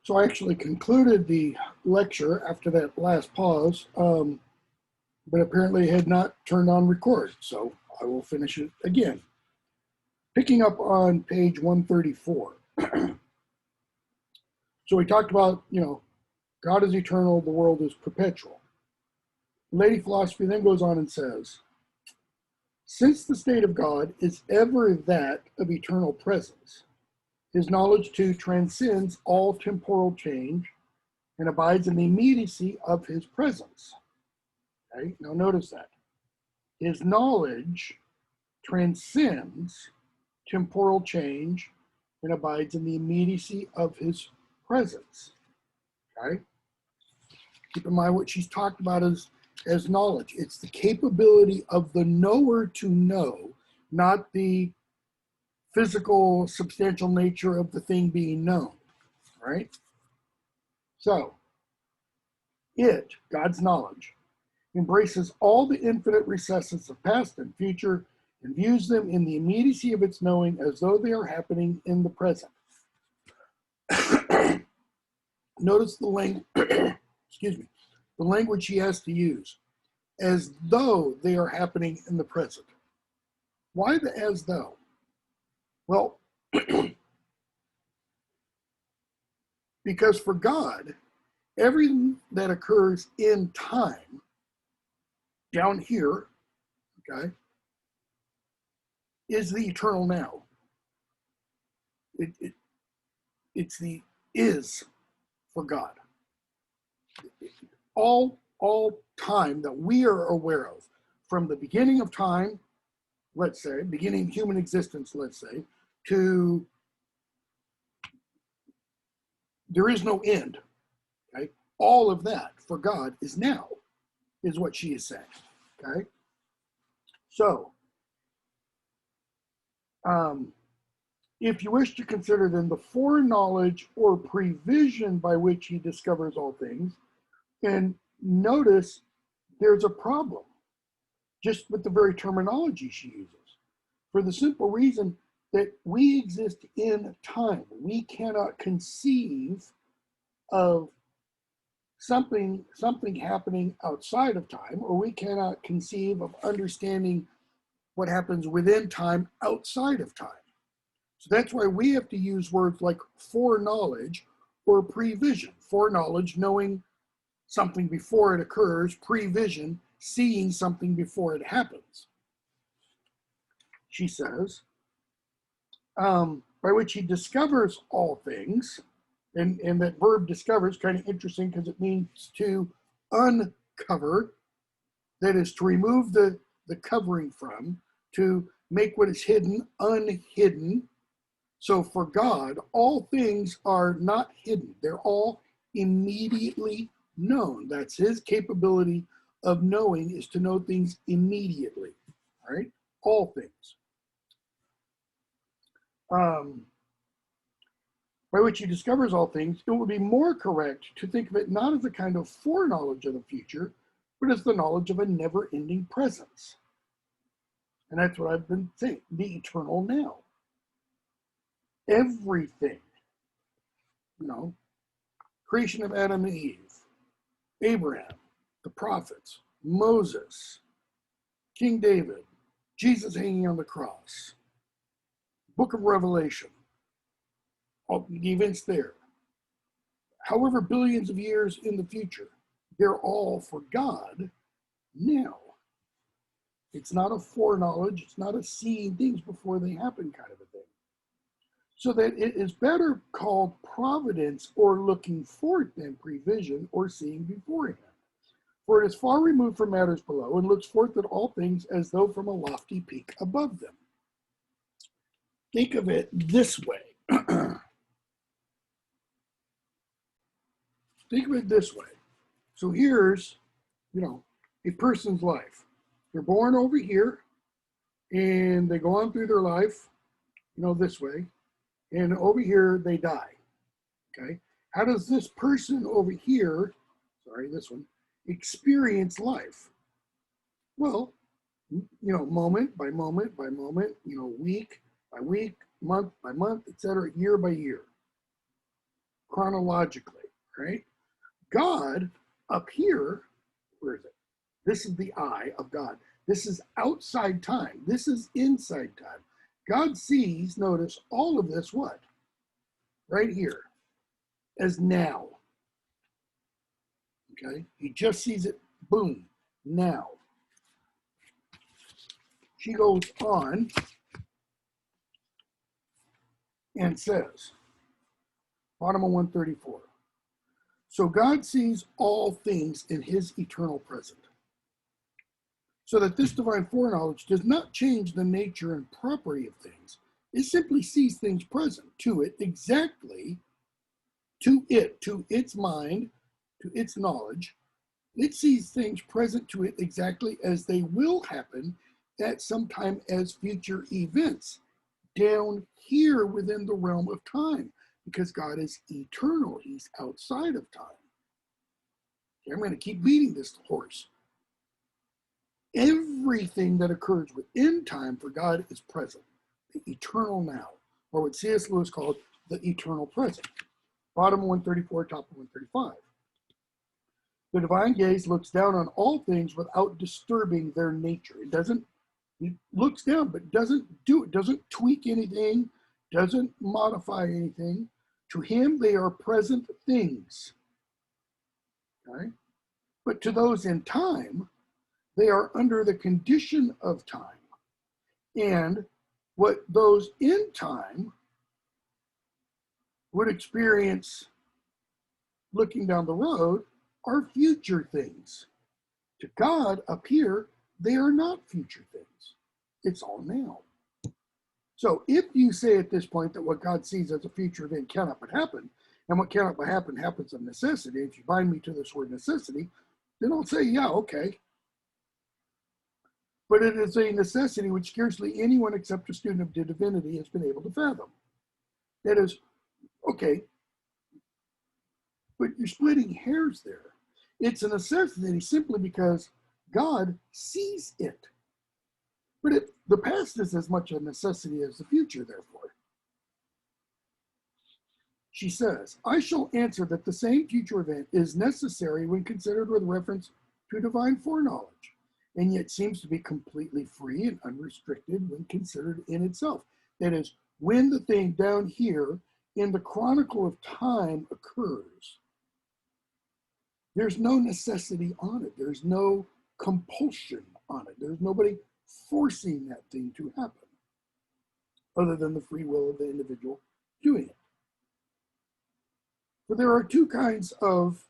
So I actually concluded the lecture after that last pause, but apparently had not turned on record. So I will finish it again. Picking up on page 134. So we talked about, God is eternal, the world is perpetual. Lady Philosophy then goes on and says, since the state of God is ever that of eternal presence, his knowledge too transcends all temporal change and abides in the immediacy of his presence. Okay, now notice that. His knowledge transcends temporal change and abides in the immediacy of his presence. Okay? Keep in mind what she's talked about as knowledge. It's the capability of the knower to know, not the physical, substantial nature of the thing being known. Right? So, God's knowledge, embraces all the infinite recesses of past and future and views them in the immediacy of its knowing as though they are happening in the present. Notice the language, excuse me, the language she has to use, as though they are happening in the present. Why the as though? Well, because for God, everything that occurs in time, down here, okay, is the eternal now. It's the is for God. All time that we are aware of, from the beginning of time, let's say, beginning of human existence, let's say, to there is no end. Okay, all of that for God is now, is what she is saying. Okay, so if you wish to consider then the foreknowledge or prevision by which he discovers all things, and notice there's a problem just with the very terminology she uses, for the simple reason that we exist in time. We cannot conceive of something happening outside of time, or we cannot conceive of understanding what happens within time outside of time. So that's why we have to use words like foreknowledge or prevision. Foreknowledge, knowing something before it occurs; prevision, seeing something before it happens. She says, by which he discovers all things, and that verb discover is kind of interesting because it means to uncover, that is to remove the covering from, to make what is hidden unhidden. So for God, all things are not hidden. They're all immediately known. That's his capability of knowing, is to know things immediately. All right? All things. By which he discovers all things, it would be more correct to think of it not as a kind of foreknowledge of the future, but as the knowledge of a never-ending presence. And that's what I've been saying, the eternal now. Everything, creation of Adam and Eve, Abraham, the prophets, Moses, King David, Jesus hanging on the cross, Book of Revelation, all the events there. However, billions of years in the future, they're all for God now. It's not a foreknowledge, it's not a seeing things before they happen kind of a thing. So that it is better called providence or looking forth than prevision or seeing beforehand. For it is far removed from matters below and looks forth at all things as though from a lofty peak above them. Think of it this way. Think of it this way. So here's, a person's life. They're born over here and they go on through their life, this way. And over here, they die. Okay. How does this person over here, this one, experience life? Well, moment by moment by moment, week by week, month by month, etc., year by year. chronologically, right? God up here, where is it? This is the eye of God. This is outside time. This is inside time. God sees, notice, all of this, what? Right here, as now. Okay? He just sees it, boom, now. She goes on and says, bottom of 134. So God sees all things in his eternal present, so that this divine foreknowledge does not change the nature and property of things. It simply sees things present to it exactly, to its mind, to its knowledge. It sees things present to it exactly as they will happen at some time as future events down here within the realm of time, because God is eternal. He's outside of time. Okay, I'm going to keep beating this horse. Everything that occurs within time for God is present, the eternal now, or what C.S. Lewis called the eternal present. Bottom 134, top of 135. The divine gaze looks down on all things without disturbing their nature. It looks down, but doesn't tweak anything, doesn't modify anything. To him, they are present things. Okay? But to those in time, they are under the condition of time. And what those in time would experience looking down the road are future things. To God up here, they are not future things. It's all now. So if you say at this point that what God sees as a future event cannot but happen, and what cannot but happen happens of necessity, if you bind me to this word necessity, then I'll say, yeah, okay. But it is a necessity which scarcely anyone except a student of divinity has been able to fathom. That is, okay, but you're splitting hairs there. It's a necessity simply because God sees it. But the past is as much a necessity as the future, therefore. She says, I shall answer that the same future event is necessary when considered with reference to divine foreknowledge, and yet seems to be completely free and unrestricted when considered in itself. That is, when the thing down here in the chronicle of time occurs, there's no necessity on it. There's no compulsion on it. There's nobody forcing that thing to happen other than the free will of the individual doing it. But there are two kinds of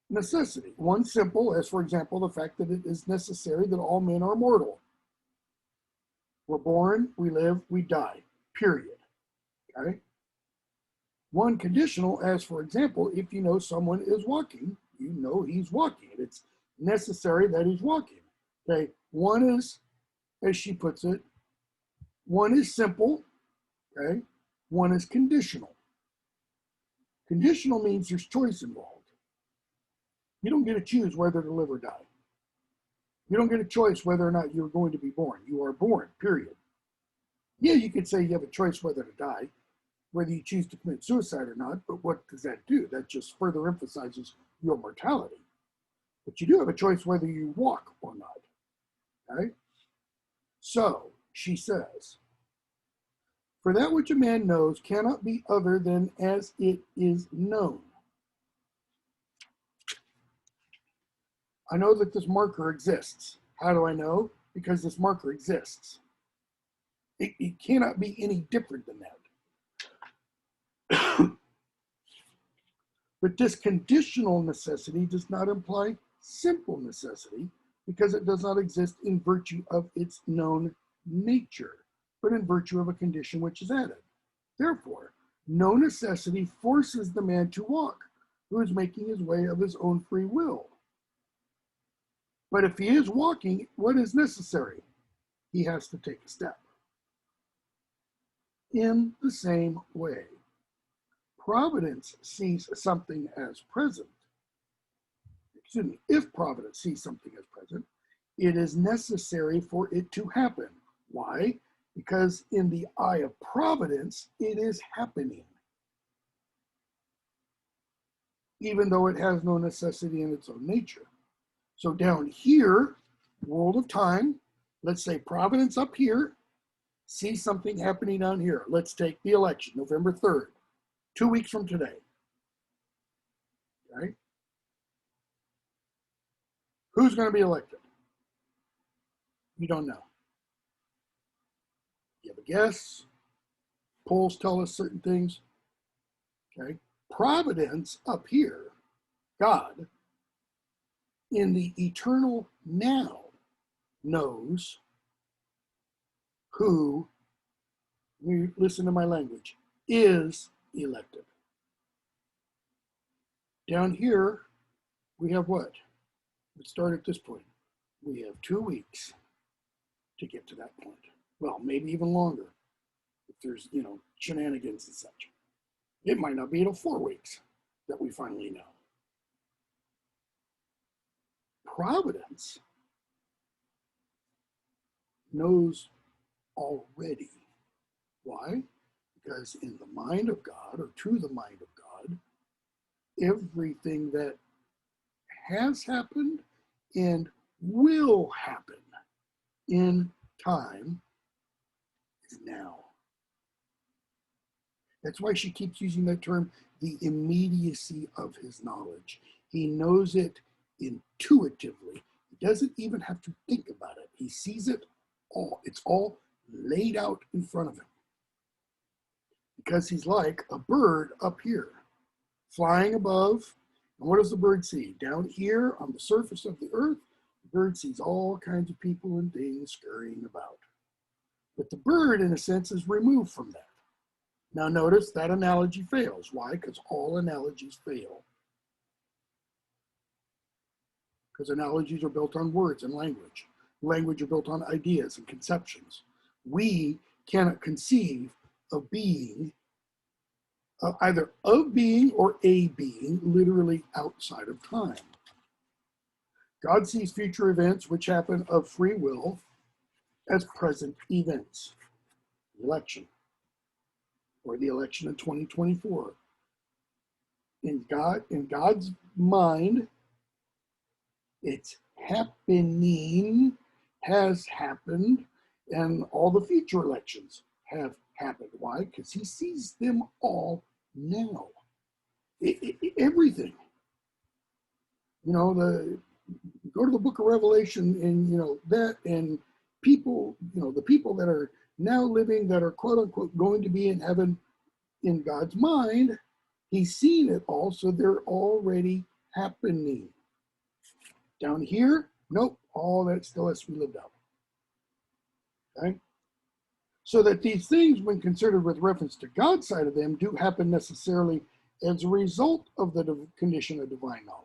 necessity. One simple, as for example, the fact that it is necessary that all men are mortal. We're born, we live, we die, period. Okay? One conditional, as for example, if you know someone is walking, you know he's walking. It's necessary that he's walking. Okay? One is, as she puts it, one is simple, okay? One is conditional. Conditional means there's choice involved. You don't get to choose whether to live or die. You don't get a choice whether or not you're going to be born. You are born, period. Yeah, you could say you have a choice whether to die, whether you choose to commit suicide or not, but what does that do? That just further emphasizes your mortality. But you do have a choice whether you walk or not, okay? So, she says, for that which a man knows cannot be other than as it is known. I know that this marker exists. How do I know? Because this marker exists. It cannot be any different than that. But this conditional necessity does not imply simple necessity because it does not exist in virtue of its known nature, but in virtue of a condition which is added. Therefore, no necessity forces the man to walk who is making his way of his own free will. But if he is walking, what is necessary? He has to take a step. In the same way, Providence sees something as present. Excuse me, if Providence sees something as present, it is necessary for it to happen. Why? Because in the eye of Providence, it is happening. even though it has no necessity in its own nature. So down here, world of time, let's say providence up here, see something happening down here. Let's take the election, November 3rd, 2 weeks from today. Right? Who's going to be elected? You don't know. You have a guess. Polls tell us certain things. Okay. Providence up here, God, in the eternal now, knows who, listen to my language, is elected. Down here, we have what? Let's start at this point. We have 2 weeks to get to that point. Well, maybe even longer if there's, shenanigans and such. It might not be till 4 weeks that we finally know. Providence knows already. Why? Because in the mind of God, or to the mind of God, everything that has happened and will happen in time is now. That's why she keeps using that term, the immediacy of his knowledge. He knows it intuitively. He doesn't even have to think about it. He sees it all. It's all laid out in front of him. Because he's like a bird up here, flying above. And what does the bird see? Down here on the surface of the earth, the bird sees all kinds of people and things scurrying about. But the bird, in a sense, is removed from that. Now notice that analogy fails. Why? Because all analogies fail. Because analogies are built on words and language. Language are built on ideas and conceptions. We cannot conceive of being, either of being or a being, literally outside of time. God sees future events which happen of free will as present events. Election, or the election in 2024. In God's mind, it's happening, has happened, and all the future elections have happened. Why? Because he sees them all now. Everything. Go to the book of Revelation and, that, and people, the people that are now living, that are quote unquote going to be in heaven, in God's mind, he's seen it all, so they're already happening. Down here, nope, all that still has to be lived out. Okay? So that these things, when considered with reference to God's side of them, do happen necessarily as a result of the condition of divine knowledge.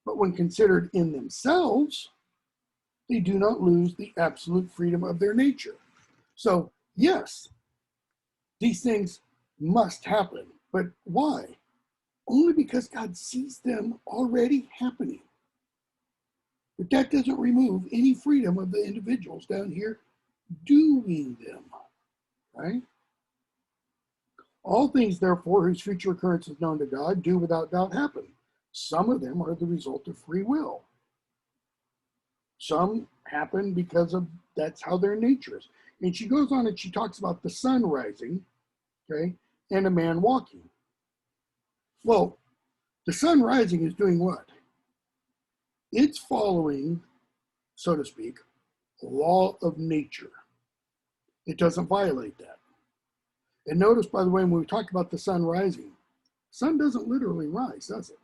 But when considered in themselves, they do not lose the absolute freedom of their nature. So, yes, these things must happen. But why? Only because God sees them already happening. But that doesn't remove any freedom of the individuals down here doing them, right? All things, therefore, whose future occurrence is known to God, do without doubt happen. Some of them are the result of free will. Some happen because of, that's how their nature is. And she goes on and she talks about the sun rising, okay, and a man walking. Well, the sun rising is doing what? It's following, so to speak, law of nature. It doesn't violate that. And notice, by the way, when we talk about the sun rising, the sun doesn't literally rise, does it?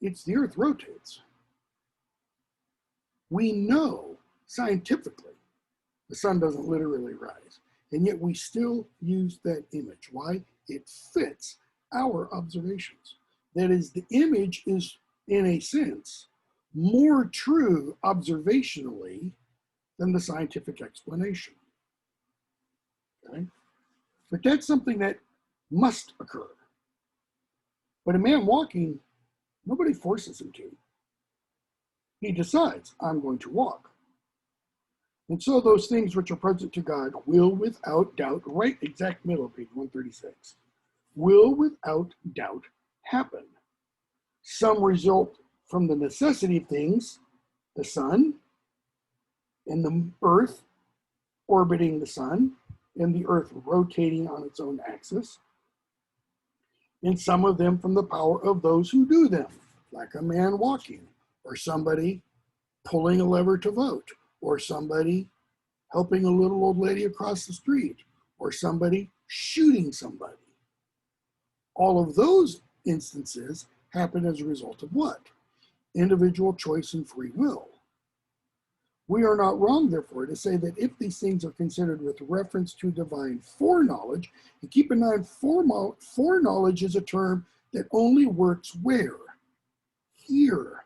It's the earth rotates. We know scientifically the sun doesn't literally rise, and yet we still use that image. Why? It fits our observations. That is, the image is, in a sense, more true observationally than the scientific explanation. Okay? But that's something that must occur. But a man walking, nobody forces him to. He decides, I'm going to walk. And so those things which are present to God will without doubt, right exact middle of page 136, will without doubt happen. Some result from the necessity of things, the sun and the earth orbiting the sun and the earth rotating on its own axis, and some of them from the power of those who do them, like a man walking, or somebody pulling a lever to vote, or somebody helping a little old lady across the street, or somebody shooting somebody. All of those instances happen as a result of what? Individual choice and free will. We are not wrong, therefore, to say that if these things are considered with reference to divine foreknowledge, and keep in mind, foreknowledge is a term that only works where? Here,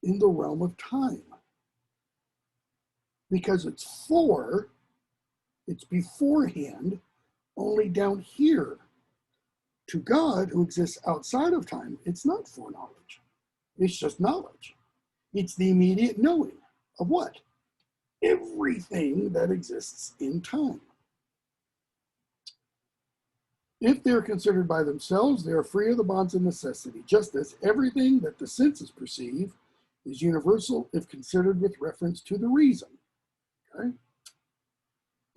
in the realm of time. Because it's beforehand, only down here. To God, who exists outside of time, it's not foreknowledge. It's just knowledge. It's the immediate knowing of what? Everything that exists in time. If they're considered by themselves, they are free of the bonds of necessity, just as everything that the senses perceive is universal if considered with reference to the reason. Okay?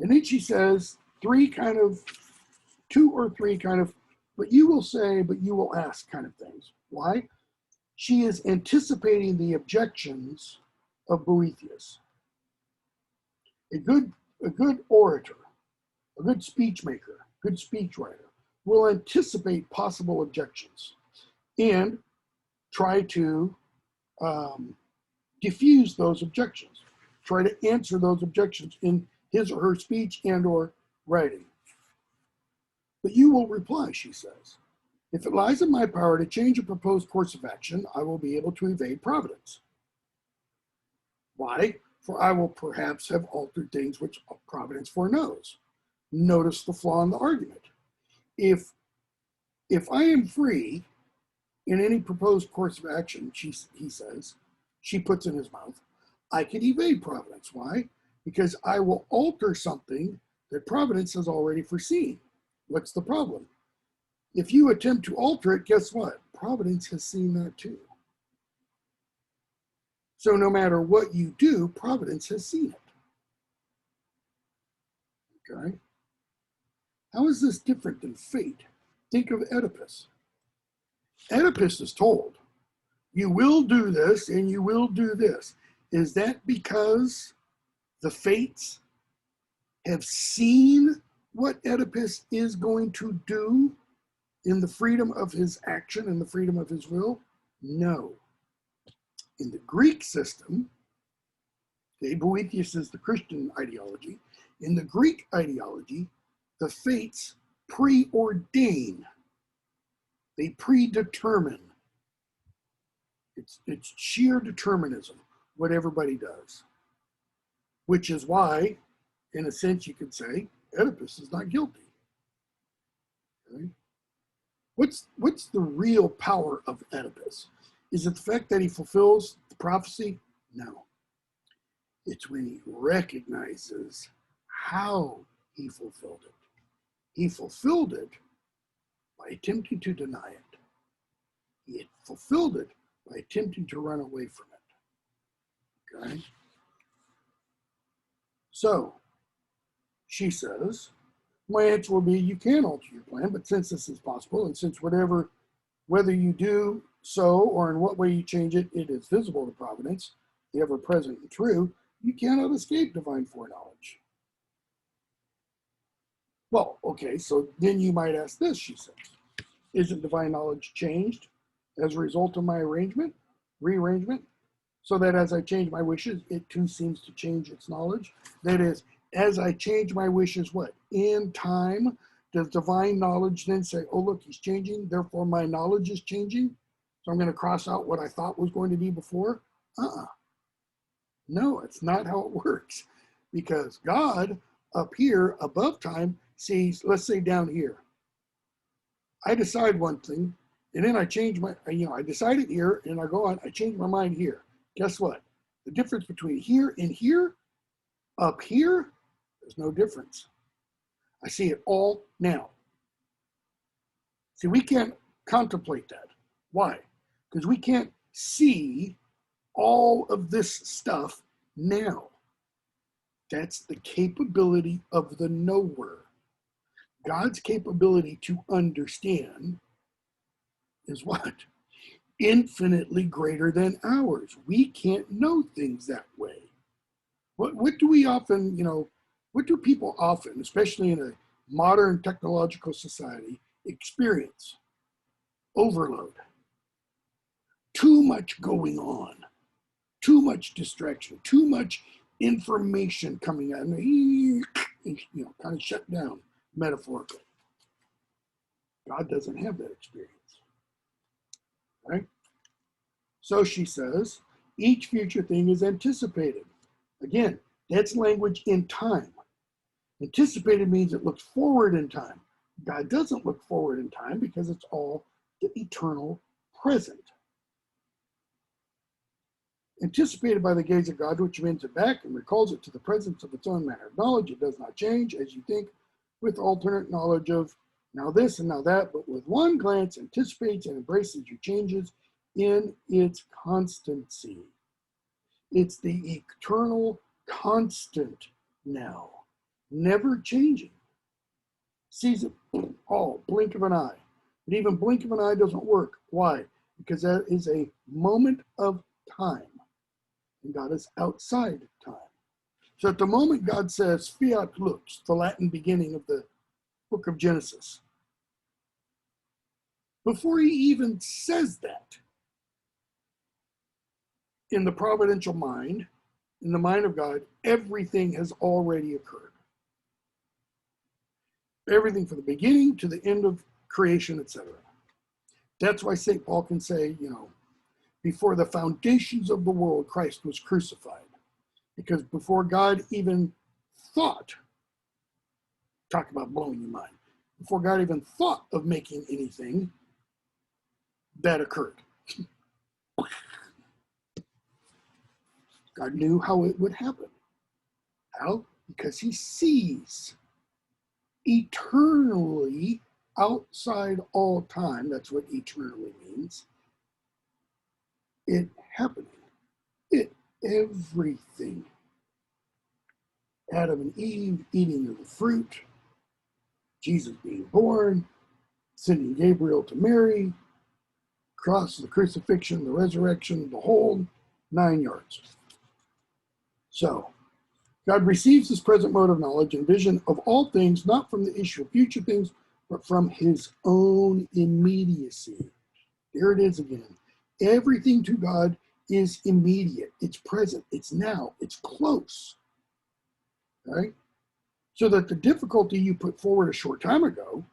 And Nietzsche says two or three kind of, but you will say, but you will ask kind of things. Why? She is anticipating the objections of Boethius. A good orator, a good speech maker, good speech writer will anticipate possible objections and try to diffuse those objections, try to answer those objections in his or her speech and or writing. But you will reply, she says, if it lies in my power to change a proposed course of action, I will be able to evade providence. Why? For I will perhaps have altered things which providence foreknows. Notice the flaw in the argument. If I am free in any proposed course of action, he says, she puts in his mouth, I can evade providence. Why? Because I will alter something that providence has already foreseen. What's the problem? If you attempt to alter it, guess what? Providence has seen that too. So no matter what you do, providence has seen it. Okay? How is this different than fate? Think of Oedipus. Oedipus is told, you will do this and you will do this. Is that because the fates have seen what Oedipus is going to do in the freedom of his action and the freedom of his will? No. In the Greek system, okay, Boethius is the Christian ideology. In the Greek ideology, the fates preordain. They predetermine. It's sheer determinism, what everybody does. Which is why, in a sense, you could say, Oedipus is not guilty. Okay? What's the real power of Oedipus? Is it the fact that he fulfills the prophecy? No. It's when he recognizes how he fulfilled it. He fulfilled it by attempting to deny it. He had fulfilled it by attempting to run away from it. Okay? So, she says, my answer will be, you can alter your plan, but since this is possible, and since whether you do so or in what way you change it, it is visible to providence, the ever-present and true, you cannot escape divine foreknowledge. Well, okay, so then you might ask this, she says. Isn't divine knowledge changed as a result of my rearrangement? So that as I change my wishes, it too seems to change its knowledge. That is, as I change my wishes, what? In time, does divine knowledge then say, oh, look, he's changing, therefore my knowledge is changing? So I'm going to cross out what I thought was going to be before? No, it's not how it works. Because God up here above time sees, let's say down here, I decide one thing, and then I change I decide it here, and I go on, I change my mind here. Guess what? The difference between here and here, up here, there's no difference. I see it all now. See, we can't contemplate that. Why? Because we can't see all of this stuff now. That's the capability of the knower. God's capability to understand is what? Infinitely greater than ours. We can't know things that way. What do we often, what do people often, especially in a modern technological society, experience? Overload. Too much going on. Too much distraction. Too much information coming out. And, kind of shut down metaphorically. God doesn't have that experience. Right? So she says, each future thing is anticipated. Again, that's language in time. Anticipated means it looks forward in time. God doesn't look forward in time because it's all the eternal present. Anticipated by the gaze of God, which means it back and recalls it to the presence of its own manner of knowledge. It does not change as you think, with alternate knowledge of now this and now that, but with one glance anticipates and embraces your changes in its constancy. It's the eternal constant now, never changing. Sees it all, blink of an eye. But even blink of an eye doesn't work. Why? Because that is a moment of time. And God is outside time. So at the moment God says fiat lux, the Latin beginning of the book of Genesis, before he even says that, in the providential mind, in the mind of God, everything has already occurred. Everything from the beginning to the end of creation, etc. That's why St. Paul can say, before the foundations of the world, Christ was crucified. Because before God even thought, talk about blowing your mind, before God even thought of making anything, that occurred. God knew how it would happen. How? Because he sees eternally outside all time. That's what eternally means. It happening. Everything. Adam and Eve eating of the fruit, Jesus being born, sending Gabriel to Mary, cross, the crucifixion, the resurrection, the whole 9 yards. So, God receives his present mode of knowledge and vision of all things, not from the issue of future things, but from his own immediacy. There it is again. Everything to God is immediate. It's present. It's now. It's close. Right? So that the difficulty you put forward a short time ago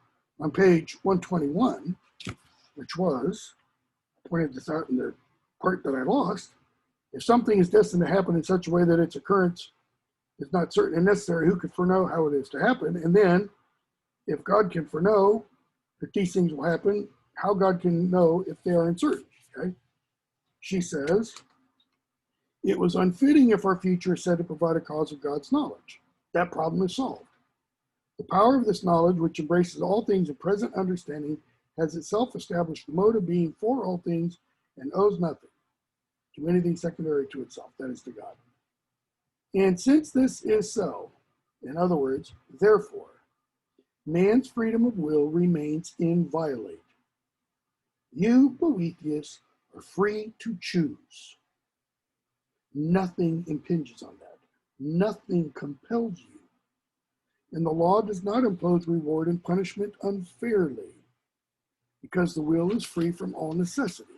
on page 121, which was, I pointed this out in the part that I lost, if something is destined to happen in such a way that its occurrence is not certain and necessary, who could foreknow how it is to happen? And then, if God can foreknow that these things will happen, how God can know if they are uncertain, okay? She says, it was unfitting if our future is said to provide a cause of God's knowledge. That problem is solved. The power of this knowledge, which embraces all things in present understanding, has itself established the mode of being for all things and owes nothing to anything secondary to itself, that is to God. And since this is so, in other words, therefore, man's freedom of will remains inviolate. You, Boethius, are free to choose. Nothing impinges on that. Nothing compels you. And the law does not impose reward and punishment unfairly, because the will is free from all necessity.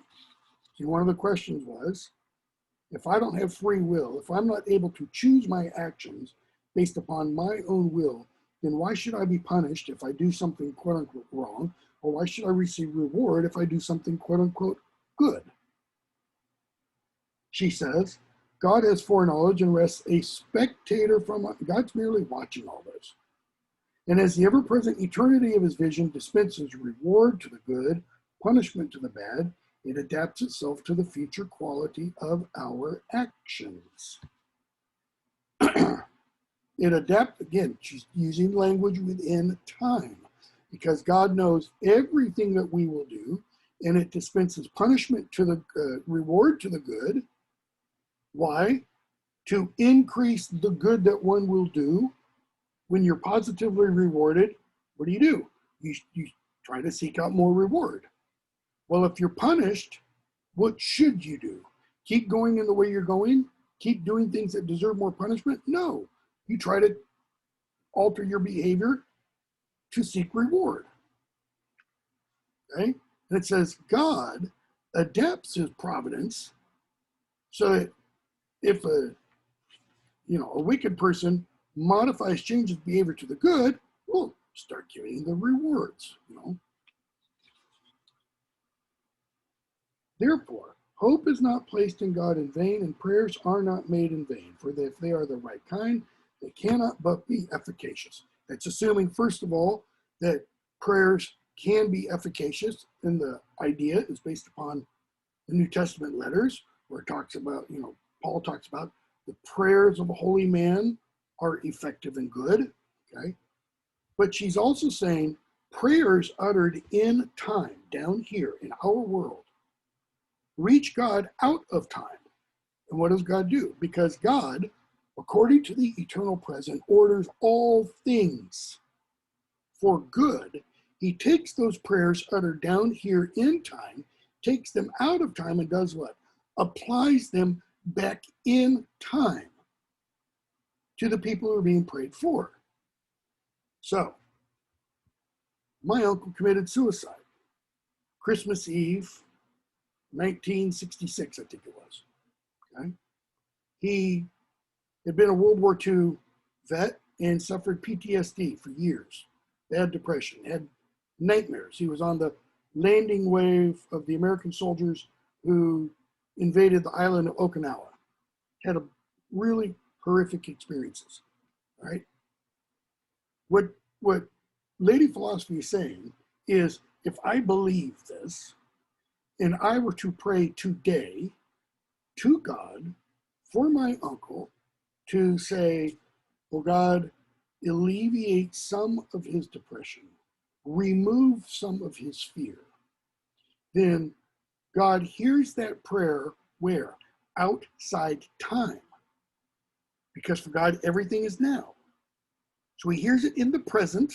See, one of the questions was, if I don't have free will, if I'm not able to choose my actions based upon my own will, then why should I be punished if I do something quote unquote wrong? Or why should I receive reward if I do something quote unquote good? She says, God has foreknowledge and rests a spectator from, God's merely watching all this. And as the ever-present eternity of his vision dispenses reward to the good, punishment to the bad, it adapts itself to the future quality of our actions. It adapts, again, she's using language within time. because God knows everything that we will do, and it dispenses punishment to the reward to the good. Why? To increase the good that one will do. When you're positively rewarded, what do? You try to seek out more reward. Well, if you're punished, what should you do? Keep going in the way you're going? Keep doing things that deserve more punishment? No. You try to alter your behavior to seek reward. Okay? And it says God adapts his providence so that if a wicked person modifies, changes behavior to the good, well, start giving the rewards. Therefore, hope is not placed in God in vain, and prayers are not made in vain. For if they are the right kind, they cannot but be efficacious. That's assuming, first of all, that prayers can be efficacious, and the idea is based upon the New Testament letters, where it talks about, Paul talks about the prayers of a holy man are effective and good, okay? But she's also saying prayers uttered in time, down here in our world, reach God out of time. And what does God do? Because God, according to the eternal present, orders all things for good. He takes those prayers uttered down here in time, takes them out of time, and does what? Applies them back in time to the people who are being prayed for. So, my uncle committed suicide. Christmas Eve, 1966, I think it was. Okay? He had been a World War II vet and suffered PTSD for years. Bad depression, had nightmares. He was on the landing wave of the American soldiers who invaded the island of Okinawa. Had a really horrific experiences. All right. What Lady Philosophy is saying is, if I believe this and I were to pray today to God for my uncle to say, oh God, alleviate some of his depression, remove some of his fear, then God hears that prayer where? Outside time. Because for God, everything is now. So he hears it in the present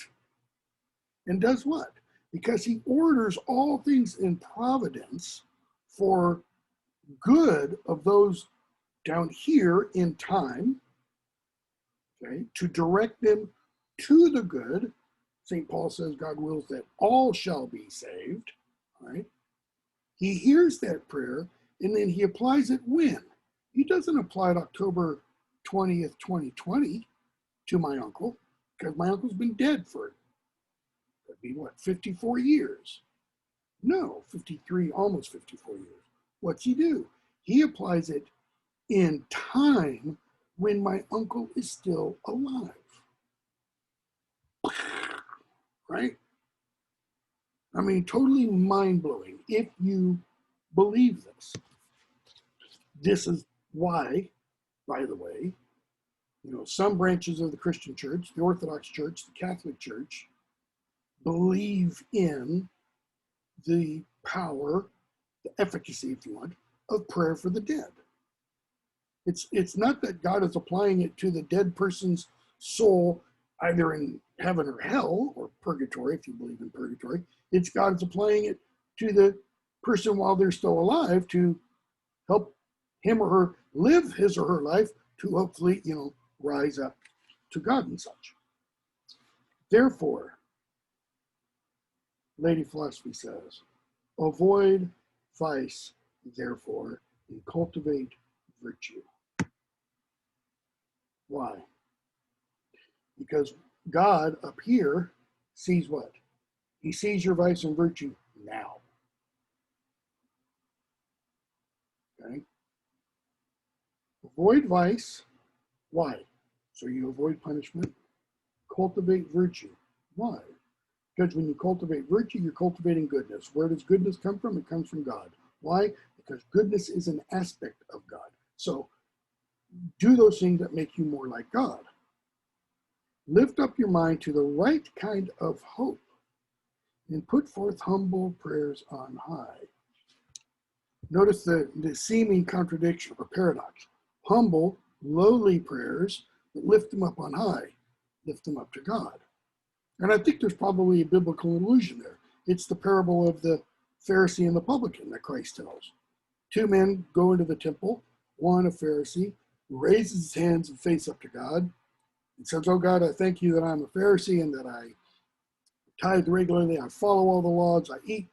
and does what? Because he orders all things in providence for good of those down here in time, okay, to direct them to the good. St. Paul says God wills that all shall be saved, right? He hears that prayer, and then he applies it when? He doesn't apply it October 20th, 2020 to my uncle, because my uncle's been dead for, could be what, 54 years? No, 53, almost 54 years. What's he do? He applies it in time when my uncle is still alive. Right? I mean, totally mind-blowing if you believe this. This is why, by the way, some branches of the Christian church, the Orthodox Church, the Catholic Church, believe in the power, the efficacy, if you want, of prayer for the dead. It's not that God is applying it to the dead person's soul, either in heaven or hell, or purgatory, if you believe in purgatory. It's God's applying it to the person while they're still alive to help him or her live his or her life to hopefully, rise up to God and such. Therefore, Lady Philosophy says, avoid vice, therefore, and cultivate virtue. Why? Because God up here sees what? He sees your vice and virtue now. Okay? Avoid vice. Why? So you avoid punishment. Cultivate virtue. Why? Because when you cultivate virtue, you're cultivating goodness. Where does goodness come from? It comes from God. Why? Because goodness is an aspect of God. So do those things that make you more like God. Lift up your mind to the right kind of hope. and put forth humble prayers on high. Notice the seeming contradiction or paradox. Humble, lowly prayers that lift them up on high, lift them up to God. And I think there's probably a biblical allusion there. It's the parable of the Pharisee and the publican that Christ tells. Two men go into the temple, one a Pharisee, raises his hands and face up to God and says, "Oh God, I thank you that I'm a Pharisee and that I tithe regularly, I follow all the laws, I eat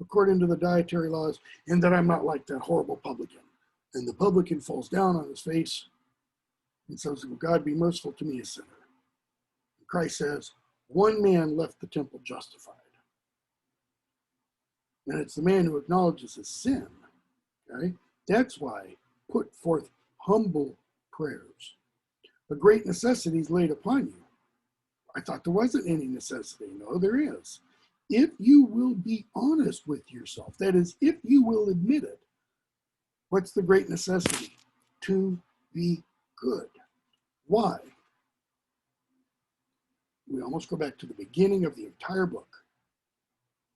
according to the dietary laws, and that I'm not like that horrible publican." And the publican falls down on his face and says, "Will God be merciful to me, a sinner?" And Christ says, one man left the temple justified. And it's the man who acknowledges his sin. Okay? That's why put forth humble prayers. A great necessity is laid upon you. I thought there wasn't any necessity. No, there is. If you will be honest with yourself, that is, if you will admit it, what's the great necessity? To be good. Why? We almost go back to the beginning of the entire book.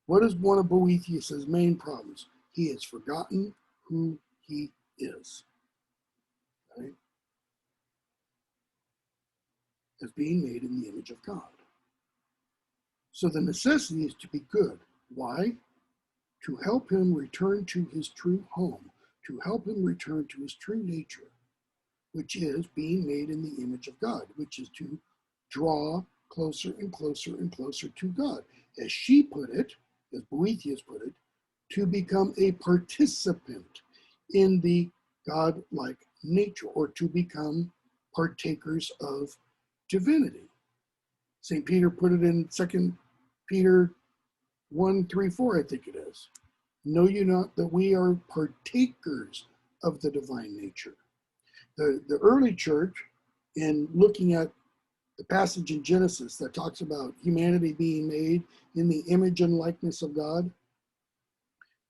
What is one of Boethius' main problems? He has forgotten who he is. Right? As being made in the image of God. So the necessity is to be good. Why? To help him return to his true home, to help him return to his true nature, which is being made in the image of God, which is to draw closer and closer and closer to God. As she put it, as Boethius put it, to become a participant in the God-like nature, or to become partakers of divinity. St. Peter put it in 2 Peter 1:3-4, I think it is. Know you not that we are partakers of the divine nature? The early church, in looking at the passage in Genesis that talks about humanity being made in the image and likeness of God,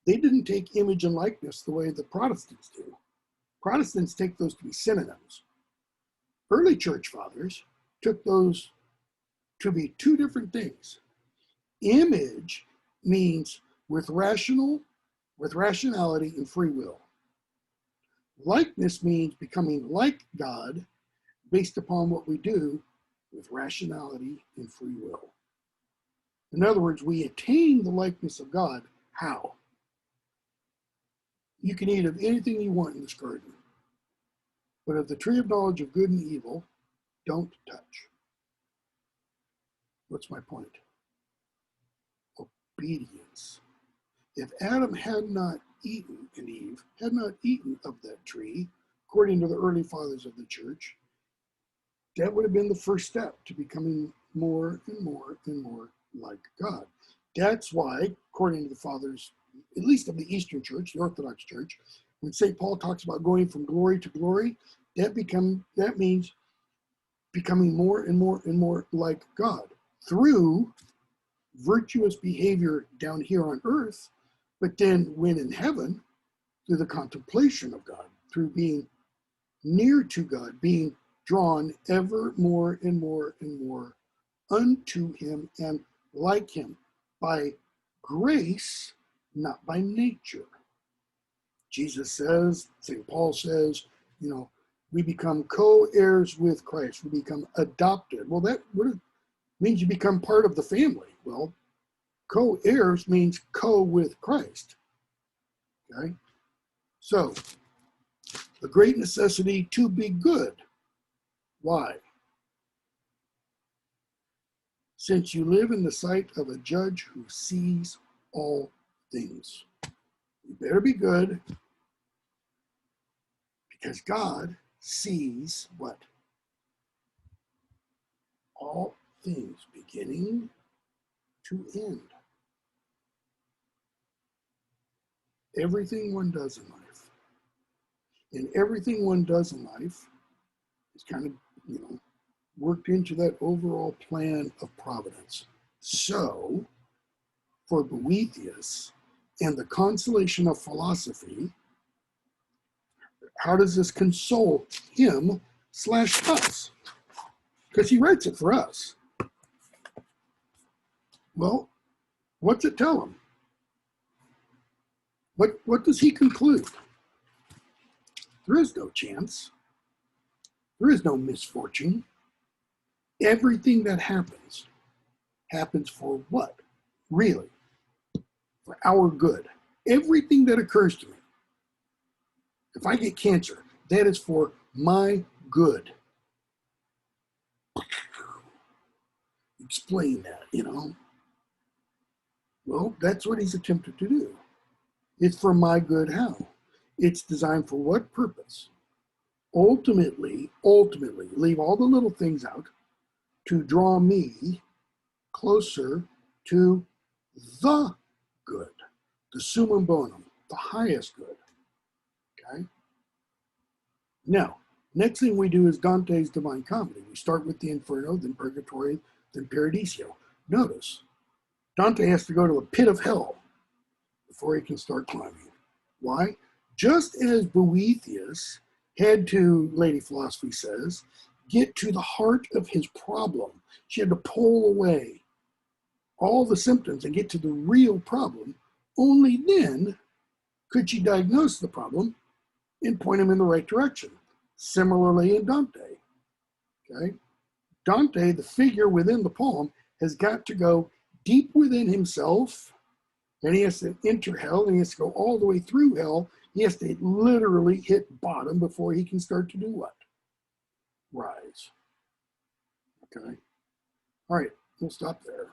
they didn't take image and likeness the way the Protestants do. Protestants take those to be synonyms. Early church fathers took those to be two different things. Image means with rationality and free will. Likeness means becoming like God based upon what we do with rationality and free will. In other words, we attain the likeness of God. How? You can eat of anything you want in this garden, but of the tree of knowledge of good and evil, don't touch. What's my point? Obedience. If Adam had not eaten, and Eve had not eaten of that tree, according to the early fathers of the church, that would have been the first step to becoming more and more and more like God. That's why, according to the fathers, at least of the Eastern Church, the Orthodox Church, when St. Paul talks about going from glory to glory, that means becoming more and more and more like God through virtuous behavior down here on earth, but then when in heaven, through the contemplation of God, through being near to God, being drawn ever more and more and more unto him and like him by grace, not by nature. Jesus says, St. Paul says, we become co-heirs with Christ. We become adopted. Well, that means you become part of the family. Well, co-heirs means with Christ. Okay? So, the great necessity to be good. Why? Since you live in the sight of a judge who sees all things. You better be good, because God sees what? All things, beginning to end. Everything one does in life. And everything one does in life is kind of, worked into that overall plan of providence. So, for Boethius and the consolation of philosophy, how does this console him/us? Because he writes it for us. Well, What's it tell him? What does he conclude? There is no chance. There is no misfortune. Everything that happens for what? Really? For our good. Everything that occurs to me. If I get cancer, that is for my good. Explain that, Well, that's what he's attempted to do. It's for my good how? It's designed for what purpose? Ultimately, leave all the little things out to draw me closer to the good, the summum bonum, the highest good. Okay? Now, next thing we do is Dante's Divine Comedy. We start with the Inferno, then Purgatory, then Paradiso. Notice, Dante has to go to a pit of hell before he can start climbing. Why? Just as Boethius had to, Lady Philosophy says, get to the heart of his problem. She had to pull away all the symptoms and get to the real problem. Only then could she diagnose the problem and point him in the right direction. Similarly in Dante. Okay? Dante, the figure within the poem, has got to go deep within himself, and he has to enter hell, and he has to go all the way through hell. He has to literally hit bottom before he can start to do what? Rise. Okay? All right, we'll stop there.